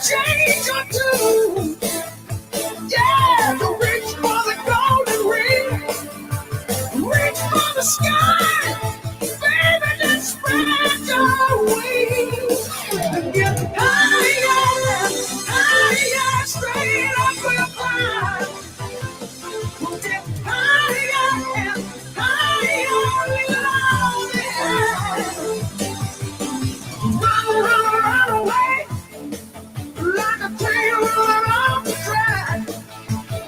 Change your tune. Yeah, the reach for the golden ring. Reach for the sky. Baby, just spread your wings. And get higher, higher, straight up we'll fly. We'll get higher and higher along the air. Run away. Like a train rolling off the track,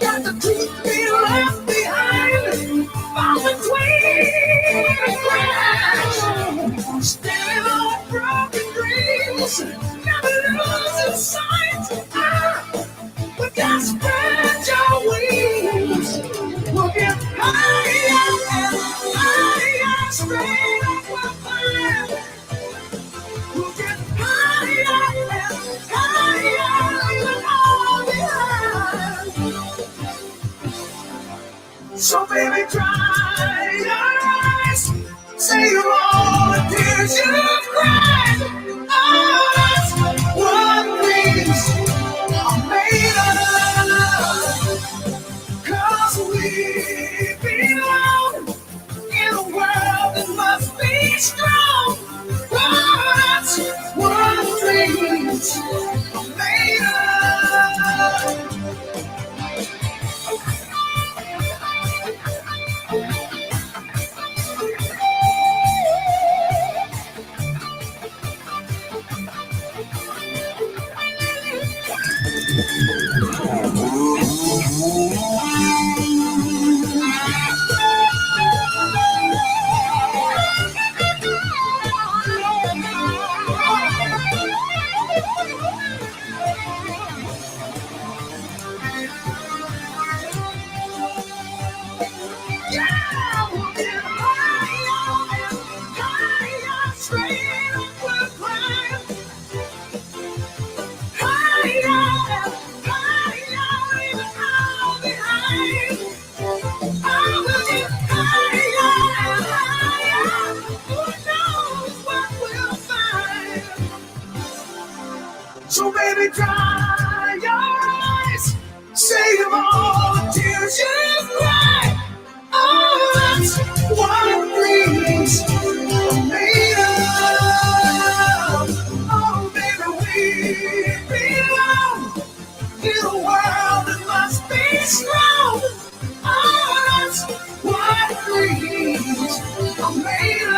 got the truth being left behind, fall between the cracks. Standing on broken dreams, never losing sight. We got to spread your wings. We'll get higher and higher, straight up we'll climb. We'll get higher and so baby, dry your eyes. Say all the tears you've cried. Oh, that's what dreams are made of. 'Cause we belong in a world that must be strong. Oh, that's what dreams are made of. So baby, dry your eyes. Save all the tears you've cried. Oh, that's what dreams are made of. Oh, baby, we belong in a world that must be strong. Oh, that's what dreams are made of.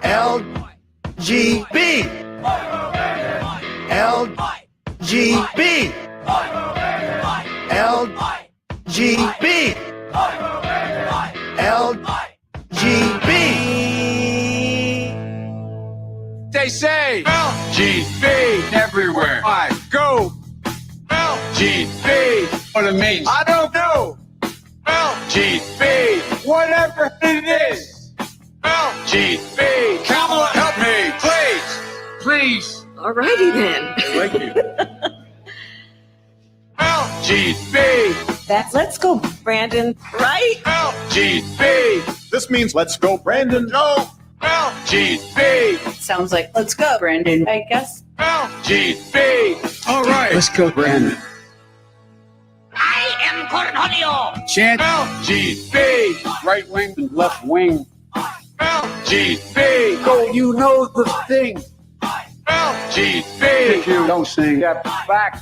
LGB, LGB, LGB, LGB. They say LGB everywhere I go. LGB, what it means I don't know. LGB, whatever it is. LGB, come on, help me, please. Please. Alrighty then. Thank you. LGB, That's let's go, Brandon. Right? LGB, This means let's go, Brandon. go. LGB, Sounds like let's go, Brandon. I guess. LGB. All right, let's go, Brandon. I am Cornholio. Chant LGB, right wing and left wing. LGB, go, you know the thing. LGB, you don't sing. Step back.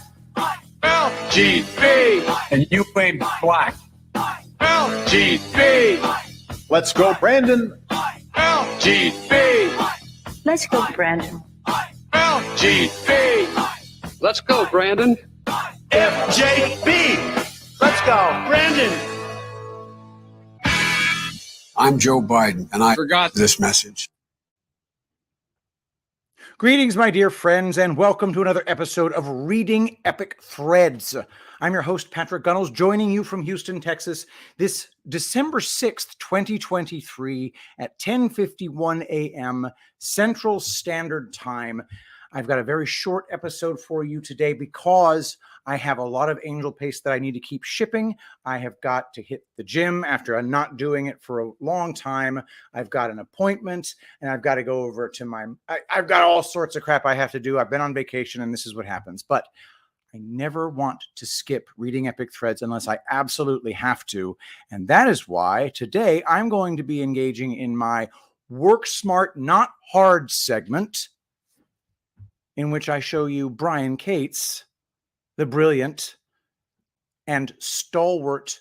LGB, and you ain't black. LGB, Let's go, Brandon. LGB, Let's go, Brandon. LGB. Let's go, Brandon. FJB. Let's go, Brandon. I'm Joe Biden, and I Forgot this message. Greetings, my dear friends, and welcome to another episode of Reading Epic Threads. I'm your host, Patrick Gunnels, joining you from Houston, Texas, this December 6th, 2023 at 10:51 a.m. Central Standard Time. I've got a very short episode for you today because I have a lot of angel paste that I need to keep shipping. I have got to hit the gym after not doing it for a long time. I've got an appointment and I've got to go over to I've got all sorts of crap I have to do. I've been on vacation and this is what happens. But I never want to skip Reading Epic Threads unless I absolutely have to. And that is why today I'm going to be engaging in my Work Smart, Not Hard segment, in which I show you Brian Cates, the brilliant and stalwart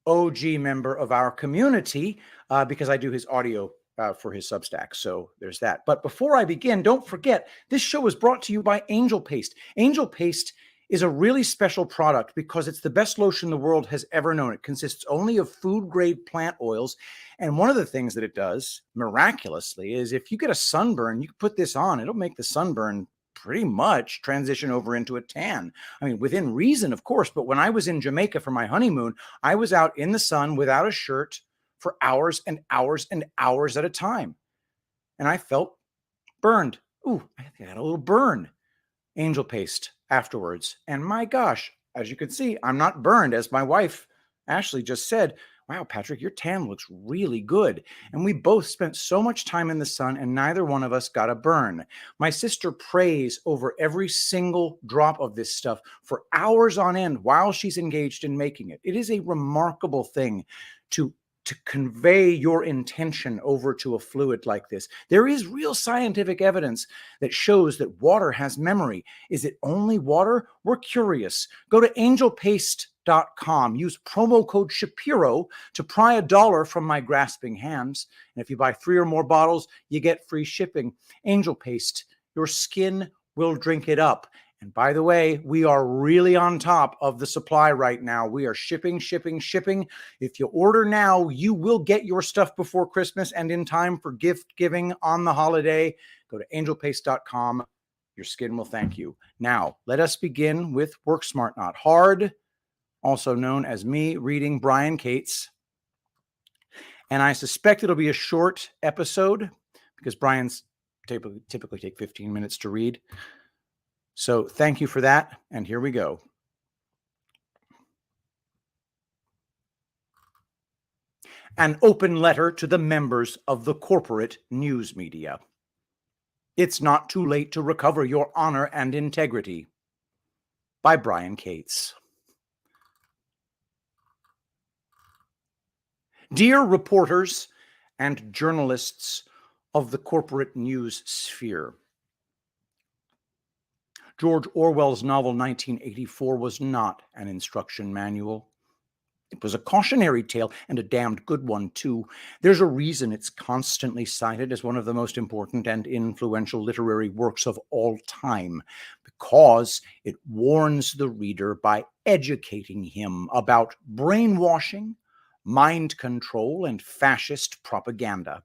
OG member of our community, because I do his audio for his Substack. So there's that. But before I begin, don't forget, this show is brought to you by Angel Paste. Angel Paste is a really special product because it's the best lotion the world has ever known. It consists only of food-grade plant oils. And one of the things that it does, miraculously, is if you get a sunburn, you can put this on. It'll make the sunburn pretty much transition over into a tan. I mean, within reason, of course, but when I was in Jamaica for my honeymoon, I was out in the sun without a shirt for hours and hours and hours at a time. And I felt burned. Ooh, I think I had a little burn. Angel Paste afterwards. And my gosh, as you can see, I'm not burned. As my wife, Ashley, just said, wow, Patrick, your tan looks really good. And we both spent so much time in the sun and neither one of us got a burn. My sister prays over every single drop of this stuff for hours on end while she's engaged in making it. It is a remarkable thing to convey your intention over to a fluid like this. There is real scientific evidence that shows that water has memory. Is it only water? We're curious. Go to angelpaste.com. Use promo code Shapiro to pry $1 from my grasping hands. And if you buy 3 or more bottles, you get free shipping. Angel Paste, your skin will drink it up. And by the way, we are really on top of the supply right now. We are shipping. If you order now, you will get your stuff before Christmas and in time for gift giving on the holiday. Go to angelpaste.com. Your skin will thank you. Now, let us begin with Work Smart, Not Hard, also known as me reading Brian Cates. And I suspect it'll be a short episode because Brian's typically take 15 minutes to read. So thank you for that, and here we go. An open letter to the members of the corporate news media. It's not too late to recover your honor and integrity. By Brian Cates. Dear reporters and journalists of the corporate news sphere, George Orwell's novel 1984 was not an instruction manual. It was a cautionary tale, and a damned good one, too. There's a reason it's constantly cited as one of the most important and influential literary works of all time, because it warns the reader by educating him about brainwashing, mind control, and fascist propaganda.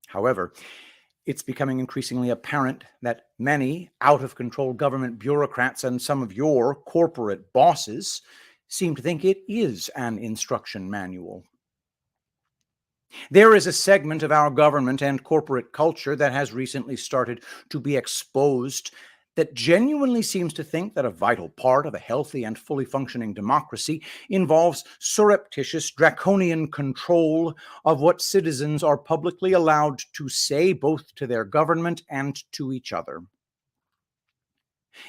However, it's becoming increasingly apparent that many out-of-control government bureaucrats and some of your corporate bosses seem to think it is an instruction manual. There is a segment of our government and corporate culture that has recently started to be exposed that genuinely seems to think that a vital part of a healthy and fully functioning democracy involves surreptitious, draconian control of what citizens are publicly allowed to say, both to their government and to each other.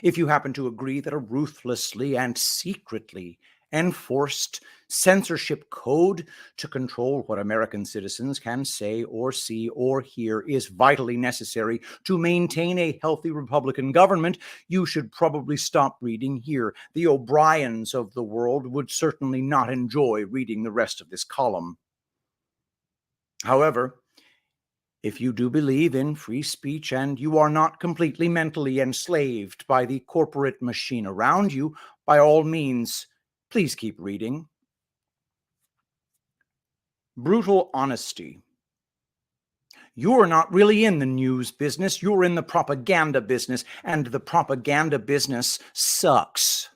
If you happen to agree that a ruthlessly and secretly enforced censorship code to control what American citizens can say or see or hear is vitally necessary to maintain a healthy Republican government, you should probably stop reading here. The O'Briens of the world would certainly not enjoy reading the rest of this column. However, if you do believe in free speech and you are not completely mentally enslaved by the corporate machine around you, by all means, please keep reading. Brutal honesty. You're not really in the news business, you're in the propaganda business, and the propaganda business sucks.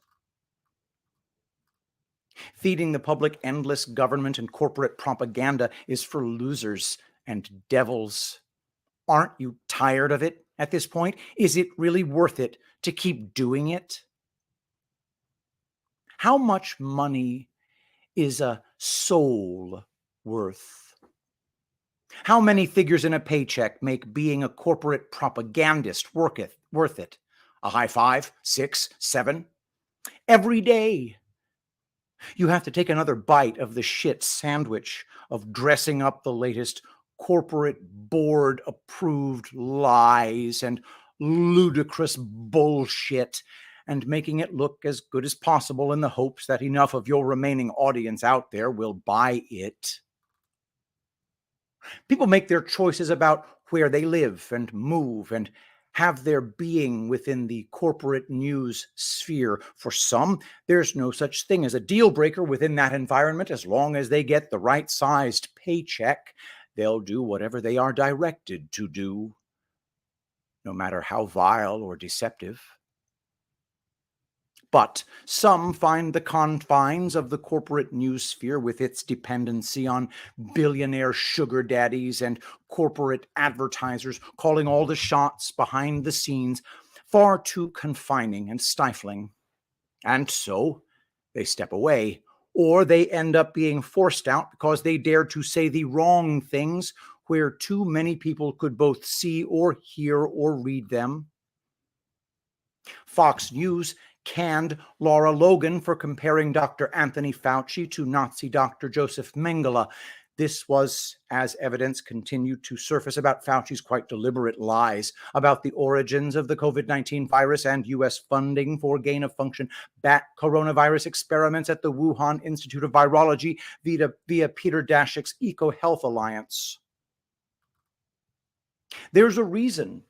Feeding the public endless government and corporate propaganda is for losers and devils. Aren't you tired of it at this point? Is it really worth it to keep doing it? How much money is a soul worth? How many figures in a paycheck make being a corporate propagandist worth it? A high 5, 6, 7? Every day. You have to take another bite of the shit sandwich of dressing up the latest corporate board-approved lies and ludicrous bullshit and making it look as good as possible in the hopes that enough of your remaining audience out there will buy it. People make their choices about where they live and move and have their being within the corporate news sphere. For some, there's no such thing as a deal breaker within that environment. As long as they get the right-sized paycheck, they'll do whatever they are directed to do, no matter how vile or deceptive. But some find the confines of the corporate news sphere, with its dependency on billionaire sugar daddies and corporate advertisers calling all the shots behind the scenes, far too confining and stifling. And so they step away, or they end up being forced out because they dare to say the wrong things where too many people could both see or hear or read them. Fox News canned Lara Logan for comparing Dr. Anthony Fauci to Nazi Dr. Joseph Mengele. This was as evidence continued to surface about Fauci's quite deliberate lies about the origins of the COVID-19 virus and U.S. funding for gain-of-function bat coronavirus experiments at the Wuhan Institute of Virology via Peter Daszak's EcoHealth Alliance. There's a reason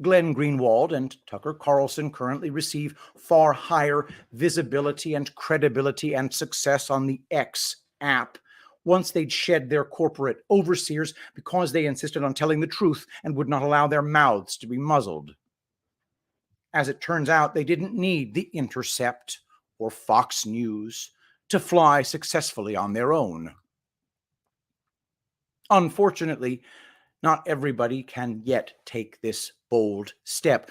Glenn Greenwald and Tucker Carlson currently receive far higher visibility and credibility and success on the X app once they'd shed their corporate overseers because they insisted on telling the truth and would not allow their mouths to be muzzled. As it turns out, they didn't need The Intercept or Fox News to fly successfully on their own. Unfortunately, not everybody can yet take this bold step.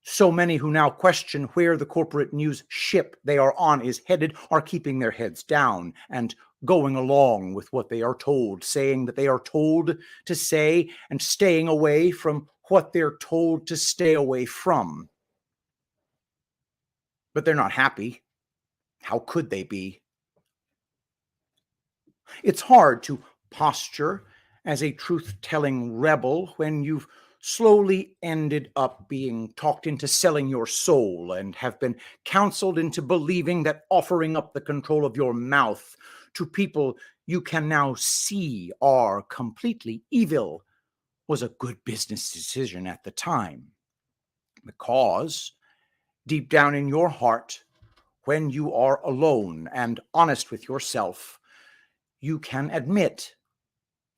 So many who now question where the corporate news ship they are on is headed are keeping their heads down and going along with what they are told, saying that they are told to say and staying away from what they're told to stay away from. But they're not happy. How could they be? It's hard to posture as a truth-telling rebel when you've slowly ended up being talked into selling your soul and have been counseled into believing that offering up the control of your mouth to people you can now see are completely evil was a good business decision at the time. Because deep down in your heart, when you are alone and honest with yourself, you can admit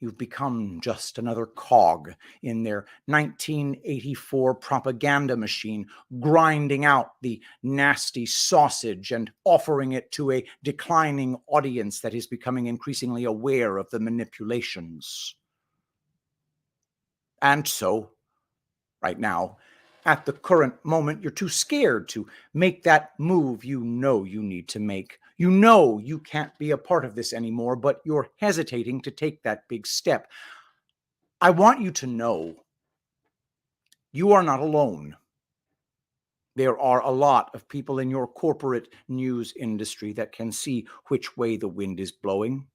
You've become just another cog in their 1984 propaganda machine, grinding out the nasty sausage and offering it to a declining audience that is becoming increasingly aware of the manipulations. And so, right now, at the current moment, you're too scared to make that move you know you need to make. You know you can't be a part of this anymore, but you're hesitating to take that big step. I want you to know you are not alone. There are a lot of people in your corporate news industry that can see which way the wind is blowing.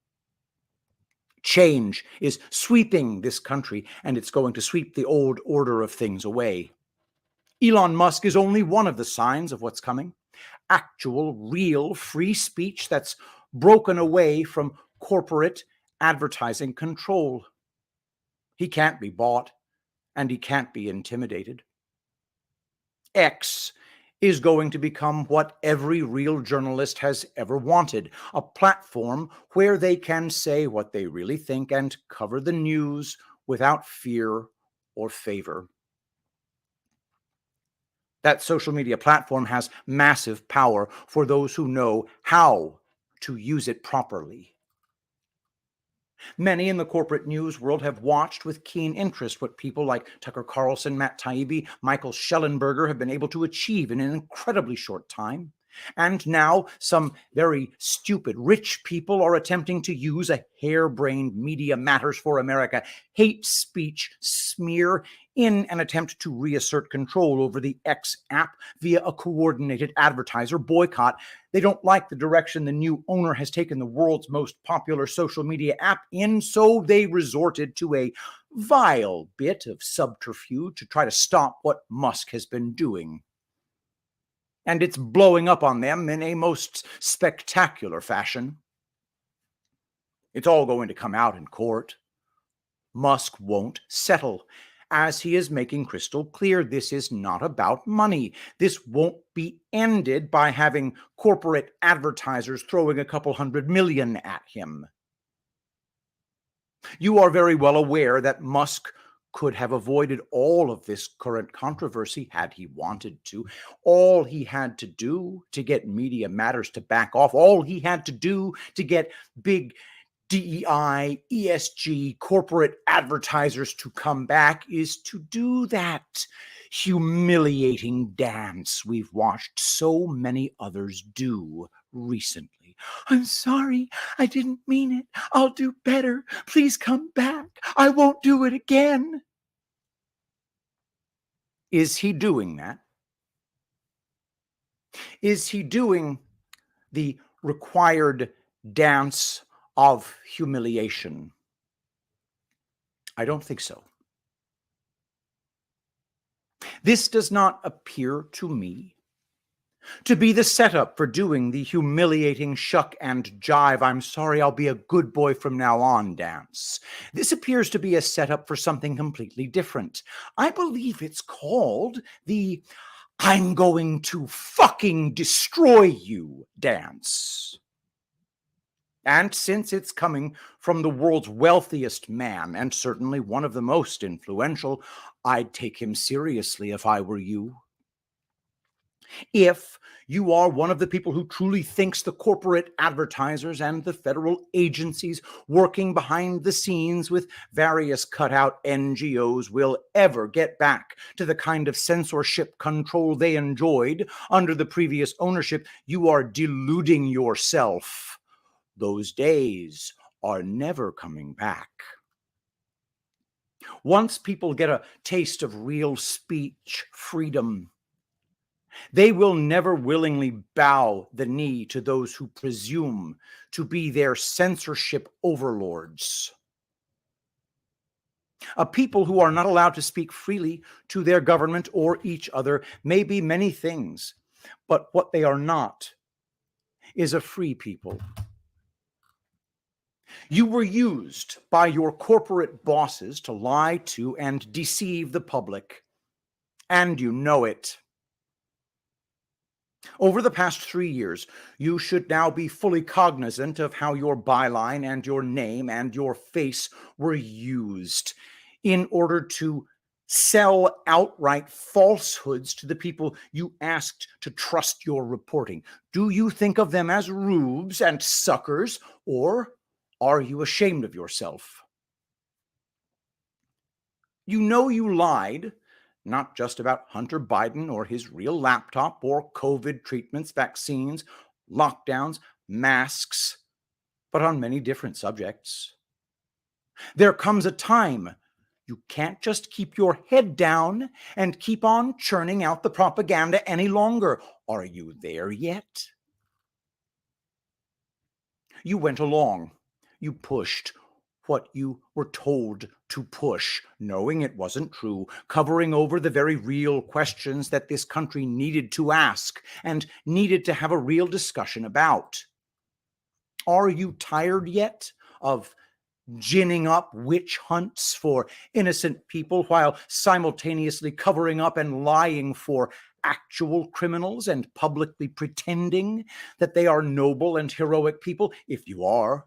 Change is sweeping this country, and it's going to sweep the old order of things away. Elon Musk is only one of the signs of what's coming. Actual, real, free speech that's broken away from corporate advertising control. He can't be bought, and he can't be intimidated. X is going to become what every real journalist has ever wanted, a platform where they can say what they really think and cover the news without fear or favor. That social media platform has massive power for those who know how to use it properly. Many in the corporate news world have watched with keen interest what people like Tucker Carlson, Matt Taibbi, Michael Schellenberger have been able to achieve in an incredibly short time. And now some very stupid rich people are attempting to use a harebrained Media Matters for America hate speech smear in an attempt to reassert control over the X app via a coordinated advertiser boycott. They don't like the direction the new owner has taken the world's most popular social media app in, so they resorted to a vile bit of subterfuge to try to stop what Musk has been doing. And it's blowing up on them in a most spectacular fashion. It's all going to come out in court. Musk won't settle, as he is making crystal clear this is not about money. This won't be ended by having corporate advertisers throwing a couple $100 million at him. You are very well aware that Musk could have avoided all of this current controversy had he wanted to. All he had to do to get Media Matters to back off, all he had to do to get big DEI, ESG, corporate advertisers to come back is to do that humiliating dance we've watched so many others do recently. I'm sorry, I didn't mean it. I'll do better. Please come back. I won't do it again. Is he doing that? Is he doing the required dance of humiliation? I don't think so. This does not appear to me to be the setup for doing the humiliating shuck and jive, I'm sorry, I'll be a good boy from now on dance. This appears to be a setup for something completely different. I believe it's called the I'm going to fucking destroy you dance. And since it's coming from the world's wealthiest man, and certainly one of the most influential, I'd take him seriously if I were you. If you are one of the people who truly thinks the corporate advertisers and the federal agencies working behind the scenes with various cutout NGOs will ever get back to the kind of censorship control they enjoyed under the previous ownership, you are deluding yourself. Those days are never coming back. Once people get a taste of real speech freedom, they will never willingly bow the knee to those who presume to be their censorship overlords. A people who are not allowed to speak freely to their government or each other may be many things, but what they are not is a free people. You were used by your corporate bosses to lie to and deceive the public, and you know it. Over the past 3 years, you should now be fully cognizant of how your byline and your name and your face were used in order to sell outright falsehoods to the people you asked to trust your reporting. Do you think of them as rubes and suckers, or are you ashamed of yourself? You know you lied, not just about Hunter Biden or his real laptop or COVID treatments, vaccines, lockdowns, masks, but on many different subjects. There comes a time you can't just keep your head down and keep on churning out the propaganda any longer. Are you there yet? You went along. You pushed what you were told to push, knowing it wasn't true, covering over the very real questions that this country needed to ask and needed to have a real discussion about. Are you tired yet of ginning up witch hunts for innocent people while simultaneously covering up and lying for actual criminals and publicly pretending that they are noble and heroic people? If you are,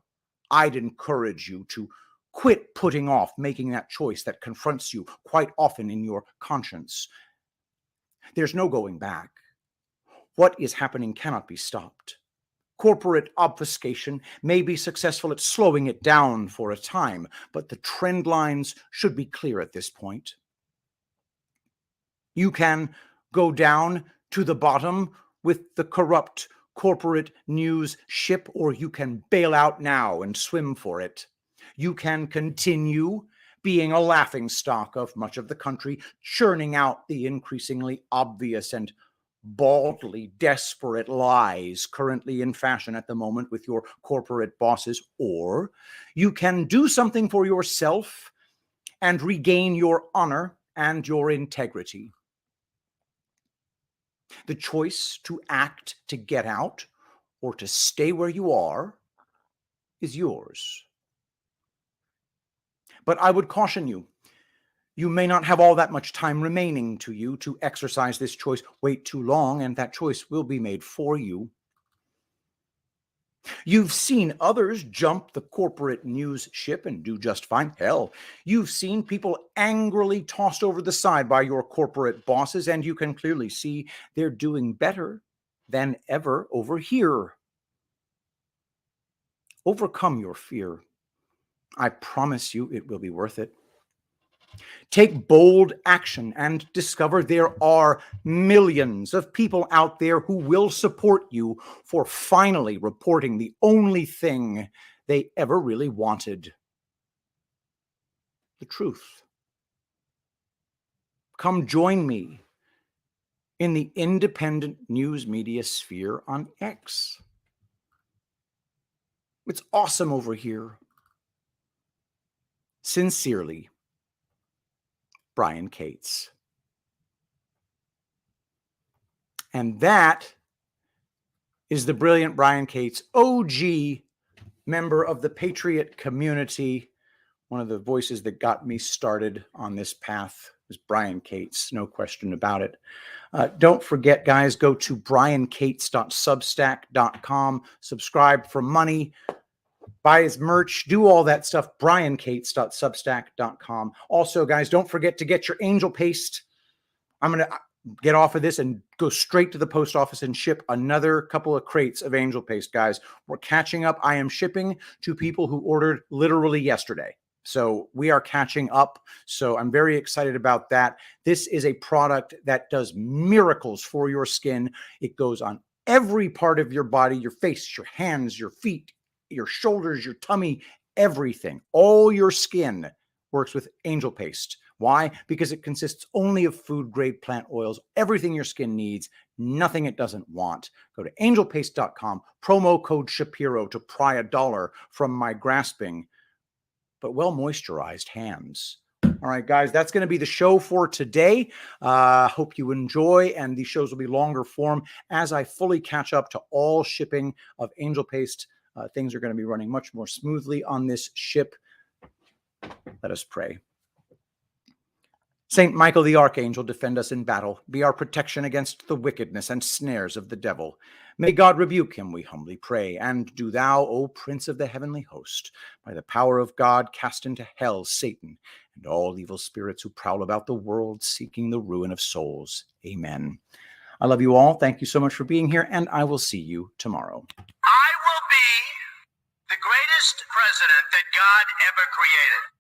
I'd encourage you to quit putting off making that choice that confronts you quite often in your conscience. There's no going back. What is happening cannot be stopped. Corporate obfuscation may be successful at slowing it down for a time, but the trend lines should be clear at this point. You can go down to the bottom with the corrupt corporate news ship, or you can bail out now and swim for it. You can continue being a laughingstock of much of the country, churning out the increasingly obvious and baldly desperate lies currently in fashion at the moment with your corporate bosses, or you can do something for yourself and regain your honor and your integrity. The choice to act to get out or to stay where you are is yours. But I would caution you, you may not have all that much time remaining to you to exercise this choice. Wait too long, and that choice will be made for you. You've seen others jump the corporate news ship and do just fine. Hell, you've seen people angrily tossed over the side by your corporate bosses, and you can clearly see they're doing better than ever over here. Overcome your fear. I promise you it will be worth it. Take bold action and discover there are millions of people out there who will support you for finally reporting the only thing they ever really wanted: the truth. Come join me in the independent news media sphere on X. It's awesome over here. Sincerely, Brian Cates. And that is the brilliant Brian Cates, OG member of the Patriot community. One of the voices that got me started on this path was Brian Cates, no question about it. Don't forget, guys, go to briancates.substack.com, subscribe for money, buy his merch, do all that stuff. briancates.substack.com. Also, guys, don't forget to get your angel paste. I'm going to get off of this and go straight to the post office and ship another couple of crates of angel paste, guys. We're catching up. I am shipping to people who ordered literally yesterday. So we are catching up. So I'm very excited about that. This is a product that does miracles for your skin. It goes on every part of your body, your face, your hands, your feet, your shoulders, your tummy, everything. All your skin works with angel paste. Why? Because it consists only of food-grade plant oils, everything your skin needs, nothing it doesn't want. Go to angelpaste.com, promo code Shapiro to pry $1 from my grasping but well-moisturized hands. All right, guys, that's going to be the show for today. Hope you enjoy, and these shows will be longer form as I fully catch up to all shipping of angel paste. Things are going to be running much more smoothly on this ship. Let us pray. Saint Michael the Archangel, defend us in battle. Be our protection against the wickedness and snares of the devil. May God rebuke him, we humbly pray. And do thou, O Prince of the heavenly host, by the power of God, cast into hell Satan and all evil spirits who prowl about the world seeking the ruin of souls. Amen. I love you all. Thank you so much for being here, and I will see you tomorrow. I will be the greatest president that God ever created.